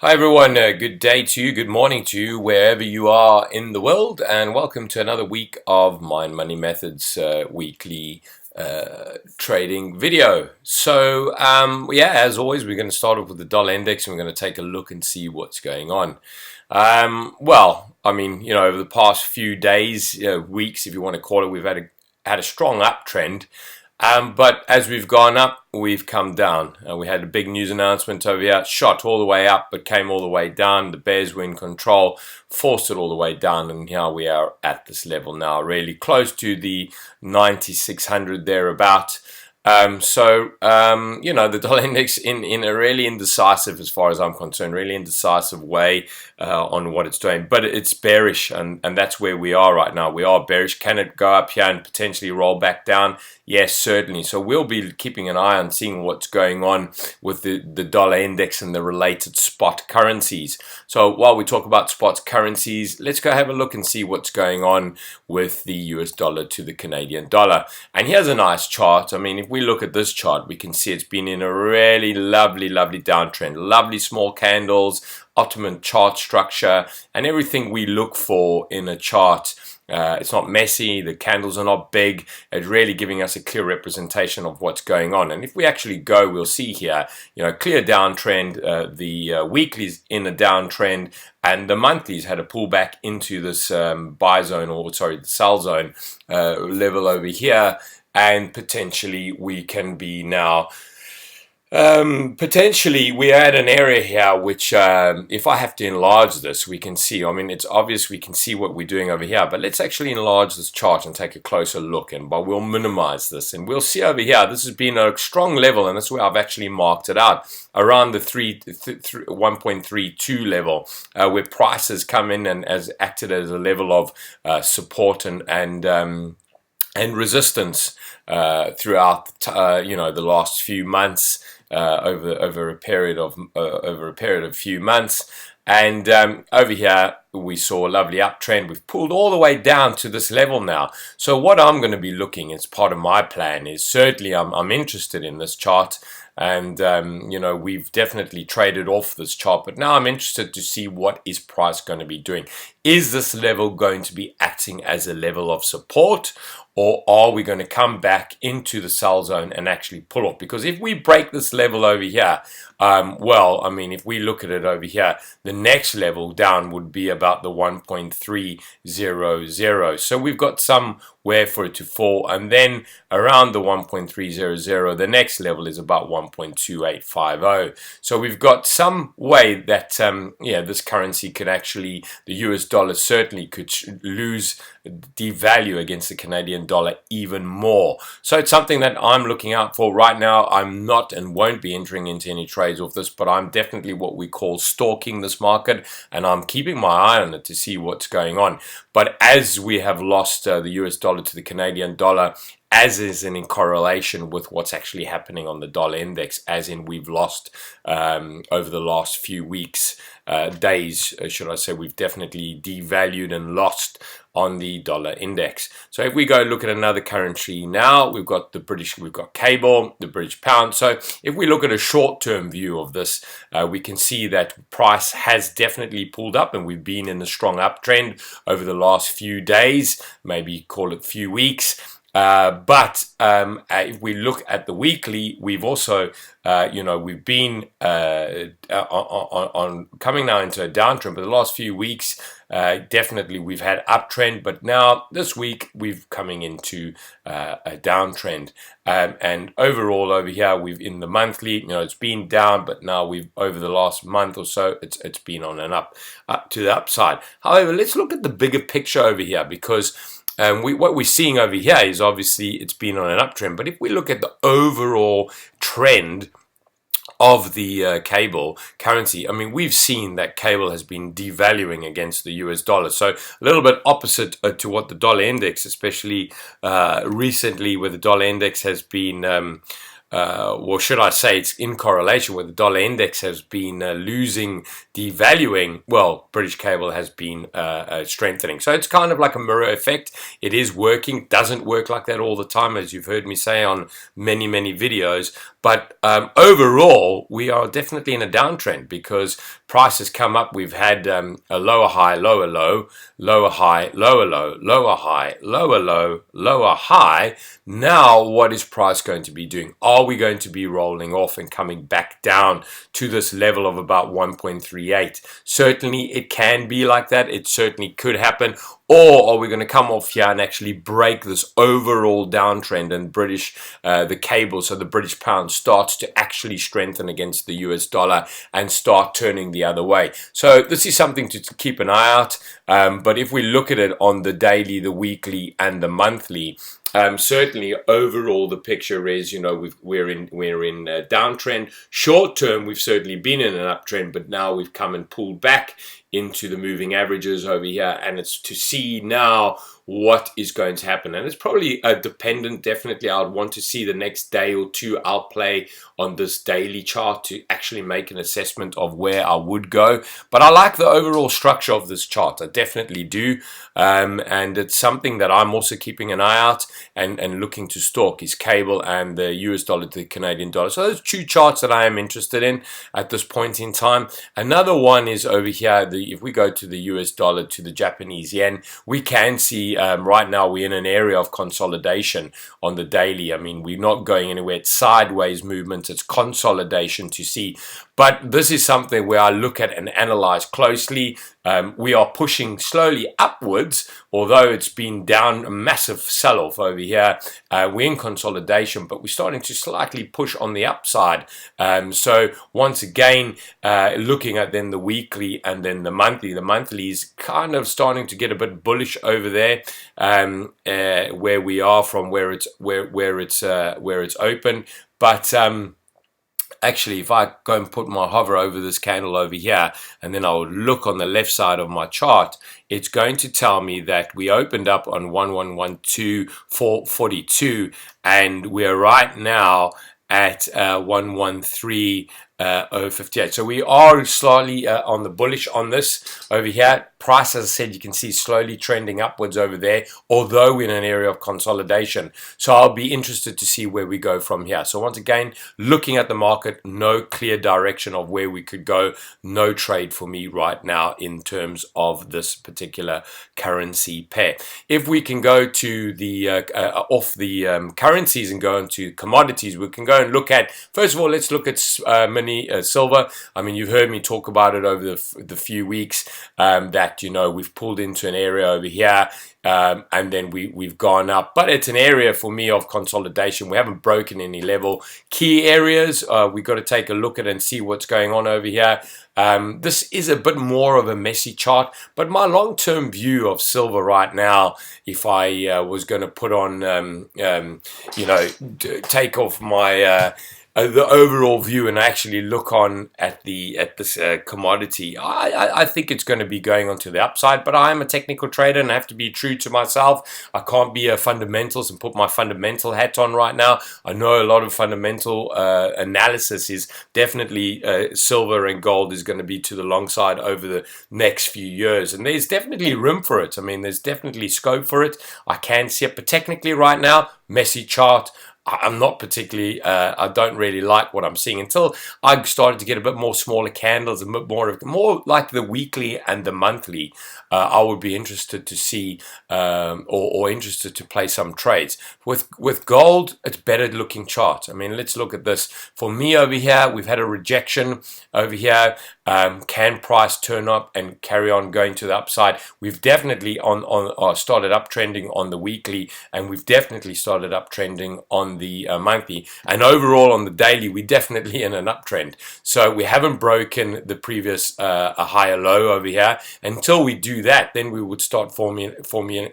Hi everyone, good day to you, good morning to you, wherever you are in the world, and welcome to another week of Mind Money Methods weekly trading video. Yeah, as always, we're going to start off with the dollar index and we're going to take a look and see what's going on. Over the past few days, weeks, if you want to call it, we've had a strong uptrend. But as we've gone up, we've come down. We had a big news announcement over here, shot all the way up, but came all the way down. The bears were in control, forced it all the way down, and here we are at this level now, really close to the 9600 thereabout. The dollar index in a really indecisive, as far as I'm concerned, really indecisive way on what it's doing. But it's bearish, and that's where we are right now. We are bearish. Can it go up here and potentially roll back down? Yes, certainly. So we'll be keeping an eye on seeing what's going on with the dollar index and the related spot currencies. So while we talk about spot currencies, let's go have a look and see what's going on with the US dollar to the Canadian dollar. And here's a nice chart. I mean, if we look at this chart, we can see it's been in a really lovely downtrend. Lovely small candles, optimum chart structure, and everything we look for in a chart. It's not messy, the candles are not big. It's really giving us a clear representation of what's going on. And if we actually go, we'll see here, clear downtrend. The weekly's in a downtrend, and the monthlies had a pullback into this buy zone, the sell zone level over here. And potentially we can be now potentially we're at an area here which if I have to enlarge this, we can see, I mean, it's obvious we can see what we're doing over here, but let's actually enlarge this chart and take a closer look, but we'll minimize this and we'll see over here this has been a strong level, and that's where I've actually marked it out around the 1.32 level, where prices come in and has acted as a level of support and resistance throughout the last few months, over a period of few months. And over here we saw a lovely uptrend. We've pulled all the way down to this level now. So what I'm going to be looking as part of my plan is, certainly I'm interested in this chart, and we've definitely traded off this chart, but now I'm interested to see what is price going to be doing. Is this level going to be acting as a level of support, or are we going to come back into the sell zone and actually pull off? Because if we break this level over here, if we look at it over here, the next level down would be about the 1.300. So we've got somewhere for it to fall, and then around the 1.300, the next level is about 1.2850. So we've got some way that this currency could actually, the US dollar certainly could devalue against the Canadian dollar even more. So it's something that I'm looking out for right now. I'm not and won't be entering into any trades with this, but I'm definitely what we call stalking this market, and I'm keeping my eye on it to see what's going on. But as we have lost the US dollar to the Canadian dollar, as is in correlation with what's actually happening on the dollar index, as in we've lost over the last few weeks, days, should I say, we've definitely devalued and lost on the dollar index. So if we go look at another currency now, we've got cable, the British pound. So if we look at a short-term view of this, we can see that price has definitely pulled up, and we've been in a strong uptrend over the last few days, maybe call it few weeks. But if we look at the weekly, we've also, we've been on coming now into a downtrend. But the last few weeks, definitely we've had uptrend. But now this week we've coming into a downtrend. And overall over here, we've in the monthly, it's been down, but now we've over the last month or so, it's been on and up to the upside. However, let's look at the bigger picture over here, because what we're seeing over here is obviously it's been on an uptrend, but if we look at the overall trend of the cable currency, I mean, we've seen that cable has been devaluing against the US dollar. So a little bit opposite to what the dollar index, especially recently, where the dollar index has been or should I say it's in correlation where the dollar index has been losing, devaluing, well, British Cable has been strengthening. So it's kind of like a mirror effect. It is working, doesn't work like that all the time, as you've heard me say on many, many videos. But overall, we are definitely in a downtrend because prices come up. We've had a lower high, lower low, lower high, lower low, lower high, lower low, lower high. Now, what is price going to be doing? Are we going to be rolling off and coming back down to this level of about 1.38? Certainly, it can be like that. It certainly could happen. Or are we going to come off here and actually break this overall downtrend and the cable, so the British pound starts to actually strengthen against the US dollar and start turning the other way? So this is something to keep an eye out. But if we look at it on the daily, the weekly, and the monthly, certainly overall the picture is, you know, we're in a downtrend. Short term, we've certainly been in an uptrend, but now we've come and pulled back into the moving averages over here, and it's to see now what is going to happen. And it's probably dependent. Definitely I'd want to see the next day or two outplay on this daily chart to actually make an assessment of where I would go. But I like the overall structure of this chart. I definitely do. And it's something that I'm also keeping an eye out and looking to stalk is cable and the US dollar to the Canadian dollar. So those two charts that I am interested in at this point in time. Another one is over here. If we go to the US dollar to the Japanese yen, we can see right now we're in an area of consolidation on the daily. I mean, we're not going anywhere. It's sideways movement. It's consolidation to see. But this is something where I look at and analyze closely. We are pushing slowly upwards, although it's been down a massive sell-off over here. We're in consolidation, but we're starting to slightly push on the upside. So once again, looking at then the weekly and then the monthly is kind of starting to get a bit bullish over there, where we are from where it's open. But actually, if I go and put my hover over this candle over here, and then I will look on the left side of my chart, it's going to tell me that we opened up on 1112.442, and we're right now at 113.058. So we are slightly on the bullish on this over here. Price, as I said, you can see slowly trending upwards over there, although we're in an area of consolidation. So I'll be interested to see where we go from here. So once again, looking at the market, no clear direction of where we could go. No trade for me right now in terms of this particular currency pair. If we can go to the off the currencies and go into commodities, we can go and look at, first of all, let's look at silver. I mean, you've heard me talk about it over the few weeks, that, you know, we've pulled into an area over here, and then we've gone up, but it's an area for me of consolidation. We haven't broken any level. Key areas we've got to take a look at and see what's going on over here. This is a bit more of a messy chart, but my long-term view of silver right now, if I was going to put on, you know, take off my the overall view and actually look on at this commodity, I think it's going to be going on to the upside. But I am a technical trader and I have to be true to myself. I can't be a fundamentals and put my fundamental hat on right now. I know a lot of fundamental analysis is definitely silver and gold is going to be to the long side over the next few years, and there's definitely room for it. I mean, there's definitely scope for it. I can see it, but technically right now, messy chart. I'm not particularly, I don't really like what I'm seeing until I started to get a bit more smaller candles, a bit more like the weekly and the monthly. I would be interested to see, or interested to play some trades. With gold, it's better looking chart. I mean, let's look at this. For me over here, we've had a rejection over here. Can price turn up and carry on going to the upside? We've definitely started uptrending on the weekly, and we've definitely started uptrending on the monthly, and overall on the daily we're definitely in an uptrend. So we haven't broken the previous a higher low over here. Until we do that, then we would start formulating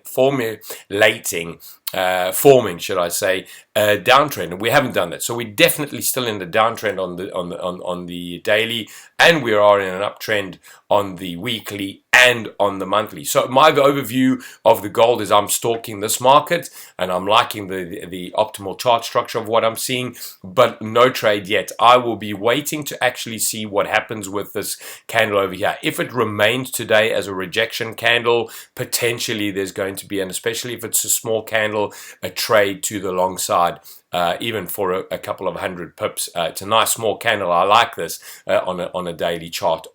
forming, should I say, a downtrend, and we haven't done that. So we're definitely still in the downtrend on the daily, and we are in an uptrend on the weekly and on the monthly. So my overview of the gold is I'm stalking this market, and I'm liking the optimal chart structure of what I'm seeing, but no trade yet. I will be waiting to actually see what happens with this candle over here. If it remains today as a rejection candle, potentially there's going to be, and especially if it's a small candle, a trade to the long side. Even for a couple of hundred pips. It's a nice small candle. I like this on a daily chart.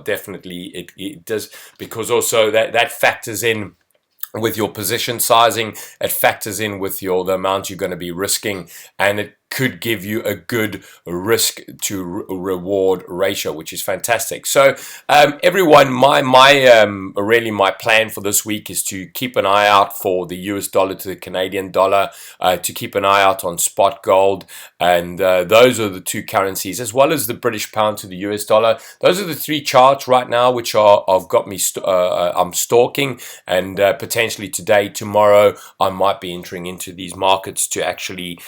Definitely it does, because also that factors in with your position sizing. It factors in with the amount you're going to be risking, and it could give you a good risk to reward ratio, which is fantastic. So everyone, really my plan for this week is to keep an eye out for the US dollar to the Canadian dollar, to keep an eye out on spot gold, and those are the two currencies, as well as the British pound to the US dollar. Those are the three charts right now which have got me I'm stalking, and potentially today, tomorrow, I might be entering into these markets to actually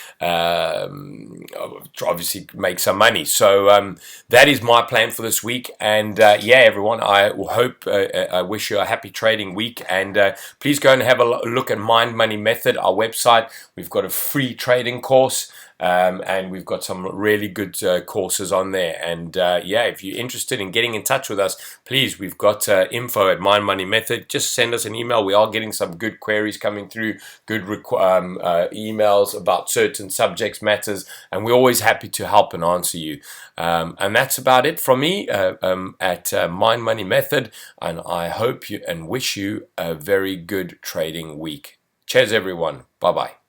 obviously make some money. So that is my plan for this week, and yeah, everyone, I hope I wish you a happy trading week, and please go and have a look at Mind Money Method, our website. We've got a free trading course, and we've got some really good courses on there. And yeah, if you're interested in getting in touch with us, please, we've got info at Mind Money Method. Just send us an email. We are getting some good queries coming through, good emails about certain subjects, matters, and we're always happy to help and answer you. And that's about it from me at Mind Money Method, and I hope you and wish you a very good trading week. Cheers, everyone. Bye-bye.